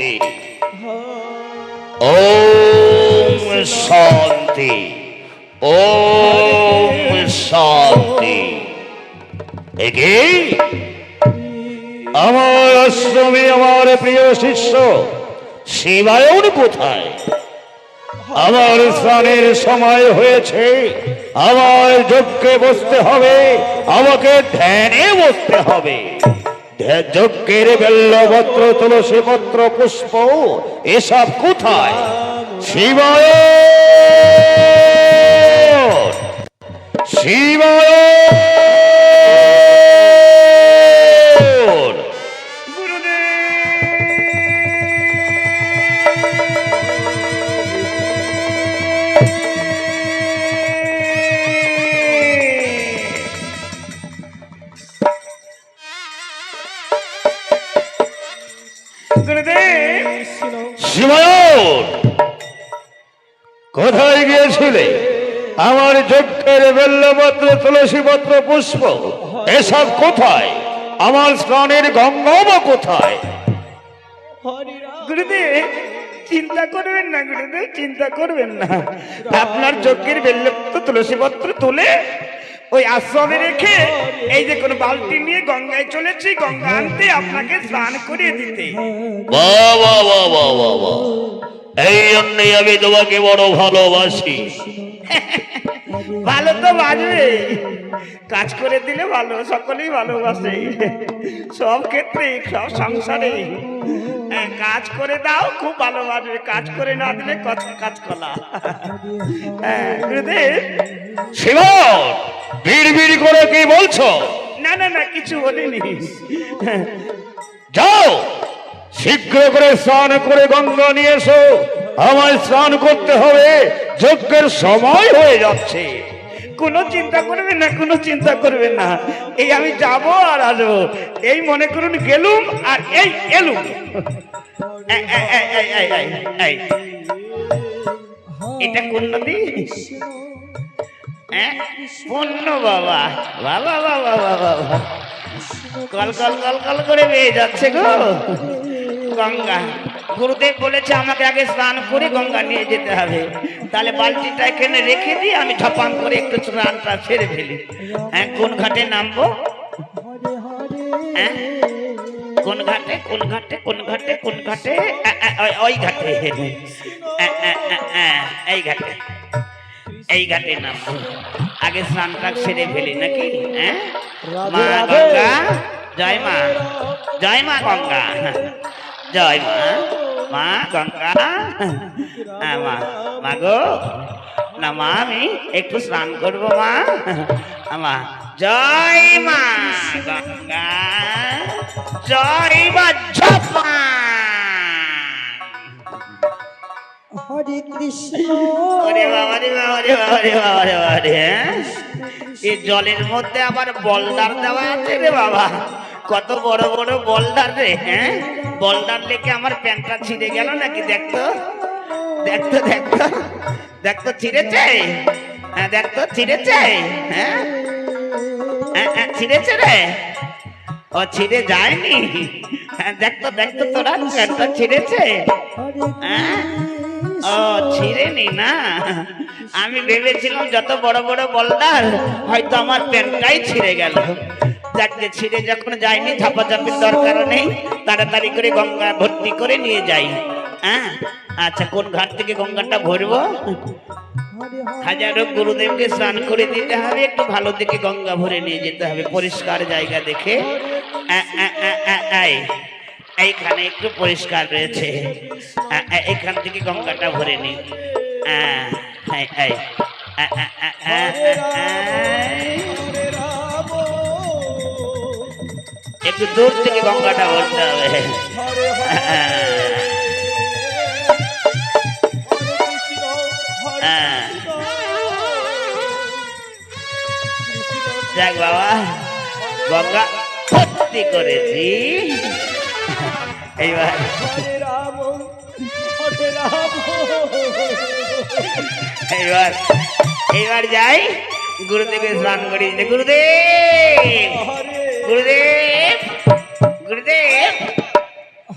শান্তি। ওম শান্তি, ওম শান্তি। একে আমার আশ্রমে আমার প্রিয় শিষ্য শিবায়ন কোথায়? আমার স্নানের সময় হয়েছে, আমার যজ্ঞে বসতে হবে, আমাকে ধ্যানে বসতে হবে। যজ্ঞের বেল্লপত্র, তুলসী পত্র, পুষ্প এসব কোথায়? শিবায়ন, শিবায়ন। শিবায়ন, কোথায় গিয়েছিলে? আমার যজ্ঞের বেল্লপত্র, তুলসী পত্র, পুষ্প এসব কোথায়? আমার স্নানের গঙ্গা বা কোথায়? গুরুদেব চিন্তা করবেন না, গুরুদেব চিন্তা করবেন না। আপনার যজ্ঞের বেল্লপত্র, তুলসী পত্র তুলে ওই আশ্রমে রেখে এই যে কোন বালতি নিয়ে গঙ্গায় চলেছি, গঙ্গা আনতে, আপনাকে স্নান করিয়ে দিতে। বাহ বাহ বাহ বাহ বাহ বাহ। এই জন্যই আমি তোমাকে বড় ভালোবাসি। ভালো তো বাজবে, কাজ করে দিলে ভালো, সকলেই ভালোবাসে, সব ক্ষেত্রে, সব সংসারে। কাজ করে দাও, খুব ভালো বাজবে, কাজ করে না দিলে কাজ কলা। গুরুদেব শিবন, বিড় করে কি বলছো? না না না, কিছু বলিনি। যাও, শীঘ্র করে স্নান করে গঙ্গা নিয়ে এসো, আমায় স্নান করতে হবে, যজ্ঞের সময় হয়ে যাচ্ছে। কোনো চিন্তা করবেন না, কোনো চিন্তা করবেন না, এই আমি যাব আর আসবো, এই মনে করুন গেলুম আর এই এলুম। এটা কোন নদী? পূর্ণ বাবা, বাবা বাবা বাবা, কল কল কল কল করে বেয়ে যাচ্ছে গো গঙ্গা। গুরুদেব বলেছে আমাকে আগে স্নান করে গঙ্গা নিয়ে যেতে হবে, তাহলে বালতিটা এখানে রেখে দিয়ে আমি ঝপাং করে একটু স্নানটা ছেড়ে ফেলি। কোন ঘাটে নামবো? কোন ঘাটে, কোন ঘাটে, কোন ঘাটে, কোন ঘাটে? ওই ঘাটে, এই ঘাটে, এই ঘাটে নামবো। আগে স্নানটা সেরে ফেলি নাকি? মা গঙ্গা, জয় মা, জয় মা গঙ্গা, জয় মা, মা গঙ্গা। মা, মা গো, না মা আমি একটু স্নান করবো মা। মা, জয় মা গঙ্গা, জয় মা ঝপা। হরে কৃষ্ণ। ওরে বাবা রে বাবা রে বাবা রে বাবা রে বাবা রে। এই জলের মধ্যে আবার বলদার দেওয়া আছে রে বাবা, কত বড় বড় বলদার রে। বলদার লেগে আমার প্যান্টটা ছিঁড়ে গেল নাকি? দেখতো দেখতো দেখতো দেখতো, ছিঁড়েছে? দেখতো ছিঁড়েছে? ছিঁড়েছে রে? ও ছিঁড়ে যায়নি? দেখতো দেখতো, তোরা প্যান্টটা ছিঁড়েছে? ও ছিঁড়েনি না, আমি ভেবেছিলাম যত বড় বড় বলদার হয়তো আমার প্যান্টটাই ছিঁড়ে গেল। যাকে ছিঁড়ে যখন যায়নি, ঝাপাঝাপির দরকার নেই, তাড়াতাড়ি করে গঙ্গা ভর্তি করে নিয়ে যাই। আচ্ছা, কোন ঘাট থেকে গঙ্গাটা ভরবো? হাজারো গুরুদেবকে স্নান করে দিতে হবে, একটু ভালো দিকে গঙ্গা ভরে নিয়ে যেতে হবে, পরিষ্কার জায়গা দেখে। এইখানে একটু পরিষ্কার রয়েছে, এইখান থেকে গঙ্গাটা ভরে নি। একটু দূর থেকে গঙ্গাটা ভরতে হবে। যাক বাবা, গঙ্গা ভর্তি করেছি। এইবার এইবার এইবার যাই, গুরুদেবের স্নান করি। গুরুদেব, গুরুদেব, গুরুদেব,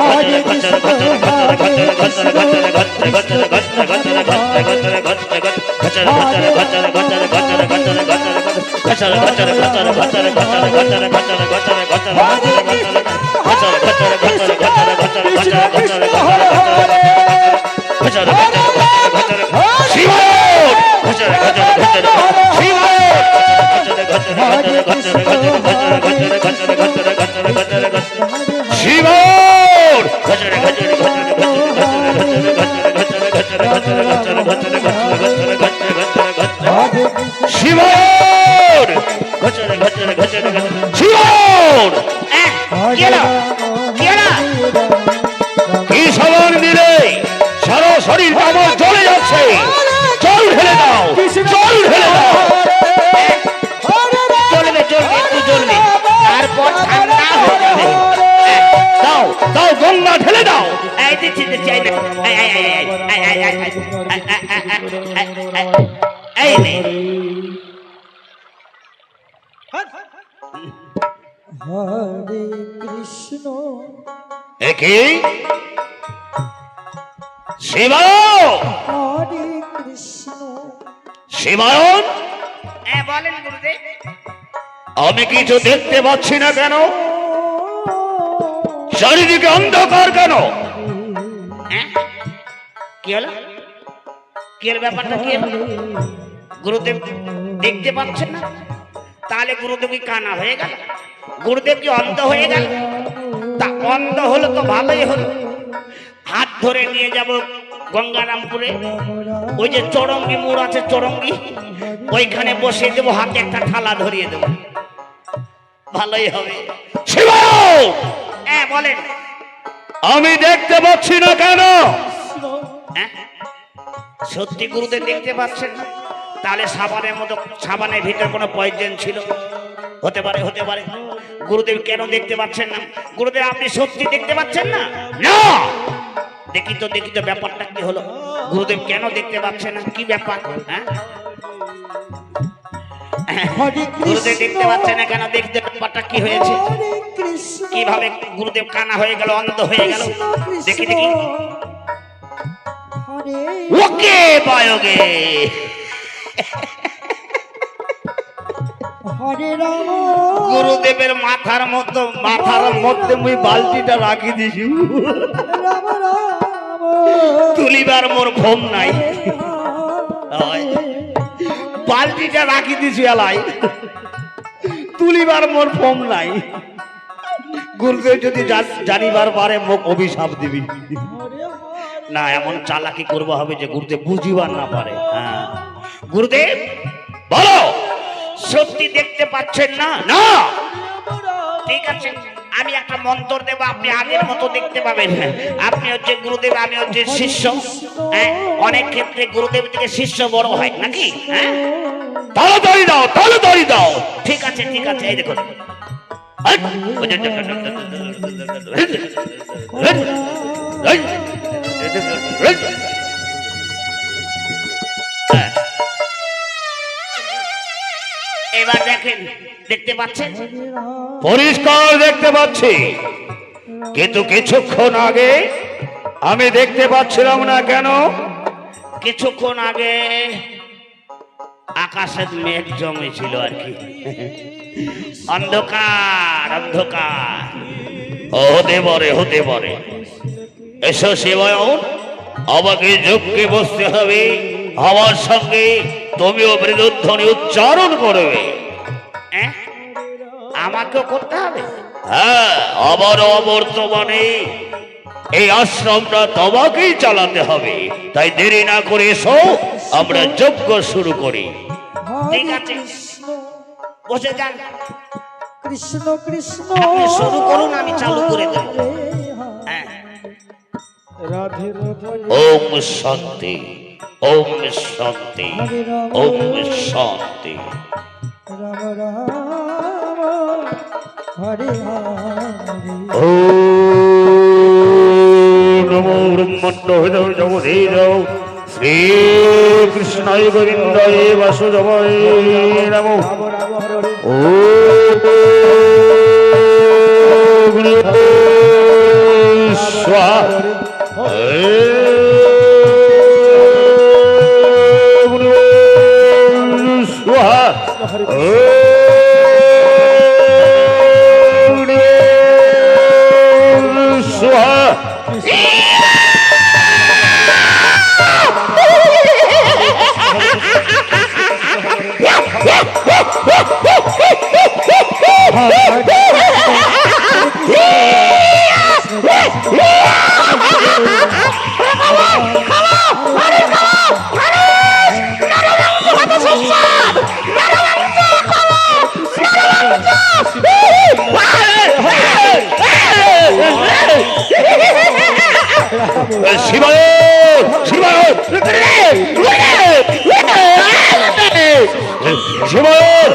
হরে কৃষ্ণ কি সাবান দিলে সারা শরীরটা আমার জ্বলে যাচ্ছে। জল ঢেলে দাও, জল ঢেলে দাও। জ্বলবে জ্বলবে একটু জ্বলবে, তারপর ঠান্ডা হয়ে যাবে। দাও দাও, গঙ্গা ঢেলে দাও। এই দিচ্ছি দিচ্ছি, এই নে। এই নে। হরে কৃষ্ণ একই শিবা হরে কৃষ্ণ শিবায়ন, হ্যাঁ বলেন গুরুদেব। আমি কিছু দেখতে পাচ্ছি না কেন? চারিদিকে অন্ধকার কেন? হ্যাঁ কি হলো? কি হলো ব্যাপারটা কি হলো? গুরুদেব দেখতে পাচ্ছেন না? তাহলে গুরুদেব কি কানা হয়ে গেল? গুরুদেব কি অন্ধ হয়ে গেল? তা অন্ধ হলো তো ভালোই হলো। হাত ধরে নিয়ে যাব গঙ্গারামপুরে, ওই যে চরঙ্গি মোড় আছে, চরঙ্গি, ওইখানে বসিয়ে দেবো, হাতে একটা থালা ধরিয়ে দেবো, ভালোই হবে। শিবায়ন, হ্যাঁ বলেন। আমি দেখতে পাচ্ছি না কেন? হ্যাঁ সত্যি গুরুদেব দেখতে পাচ্ছেন না? তাহলে সাবানের মতো, সাবানের ভিতরে কোনো পয়জন ছিল, হতে পারে, হতে পারে। গুরুদেব কেন দেখতে পাচ্ছেন না? গুরুদেব আপনি সত্যি দেখতে পাচ্ছেন না? না, দেখি তো, দেখি তো ব্যাপারটা কি হলো। গুরুদেব কেন দেখতে পাচ্ছেন না? কি ব্যাপার? হ্যাঁ হরে গুরুদেব দেখতে কৃষ্ণ পাচ্ছেন না কেন? দেখতে ব্যাপারটা কি হয়েছে? হরে কৃষ্ণ কিভাবে গুরুদেব কানা হয়ে গেল, অন্ধ হয়ে গেল? দেখি দেখি। হরে ওকে বায়োগে। হরে রাম গুরুদেবের মাথার মধ্যে মুই বালতিটা রাখি দিছি, রাম রাম তুলিবার মোর ভোম নাই। হয়। বালতিটা রাখি দিছি এলাই, তুলিবার মোর ফোম নাই। গুরুদেব যদি জানিবার পারে মুখ অভিশাপ দিবি। না, এমন চালাকি করবো হবে যে গুরুদেব বুঝিবার না পারে। হ্যাঁ গুরুদেব বলো। সত্যি দেখতে পাচ্ছেন না? না, ঠিক আছে, আমি একটা মন্ত্র দেবো, আপনি আগের মতো দেখতে পাবেন। আপনি হচ্ছে গুরুদেব, আমি হচ্ছে শিষ্য। হ্যাঁ অনেক ক্ষেত্রে গুরুদেব থেকে শিষ্য বড় হয় নাকি? হ্যাঁ তাড়াতাড়ি দাও, তাড়াতাড়ি দাও। ঠিক আছে, ঠিক আছে, এই দেখুন। এবার দেখেন, দেখতে পাচ্ছেন? পরিষ্কার দেখতে পাচ্ছি, কিন্তু কিছুক্ষণ আগে আমি দেখতে পাচ্ছিলাম না কেন? কিছুক্ষণ আগে আকাশে মেঘ জমেছিল আর কি, অন্ধকার অন্ধকার। হতে পারে, হতে পারে। এসো শিবায়ন, আমাকে যজ্ঞে বসতে হবে। আমার সঙ্গে তুমিও মৃদুধ্বনি উচ্চারণ করবে। হ্যাঁ আমাকেও করতে হবে? হ্যাঁ, আবারও অবর্তমানে এই আশ্রমটা তোমাকেই চালাতে হবে। তাই দেরি না করে এসো, আমরা যজ্ঞ শুরু করি। ঠিক আছে, বসে যান, কৃষ্ণ কৃষ্ণ আপনি শুরু করুন, আমি চালু করে দেব। হ্যাঁ রাধে রাধে ওম শান্তি, ওম শান্তি, ওম শান্তি। রাম রাম হরে হরে ওম নমো ব্রহ্মণ্ড জগদীরাও শ্রী কৃষ্ণায় গোবিন্দায় বাসুদেবায় নমো। রাম রাম হরে হরে ওম স্বাহা। শিবায়ন, শিবায়ন, শিবায়ন,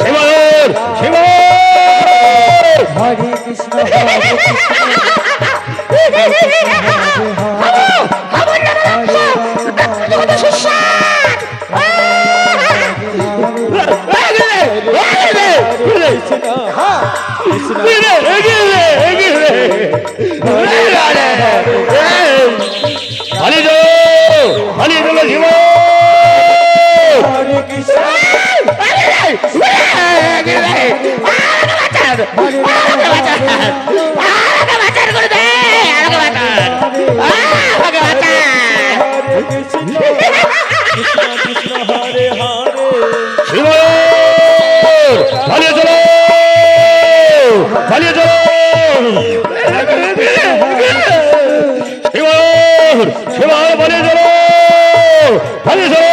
শিবায়ন, শিবায়ন। হরে কৃষ্ণ হরে কৃষ্ণ কৃষ্ণ পালিয়ে চলো পালিয়ে চলো শিব হরে কৃষ্ণ কৃষ্ণ কৃষ্ণ হরে হরে শিব পালিয়ে চলো পালিয়ে চলো শিব শিব পালিয়ে চলো পালিয়ে চলো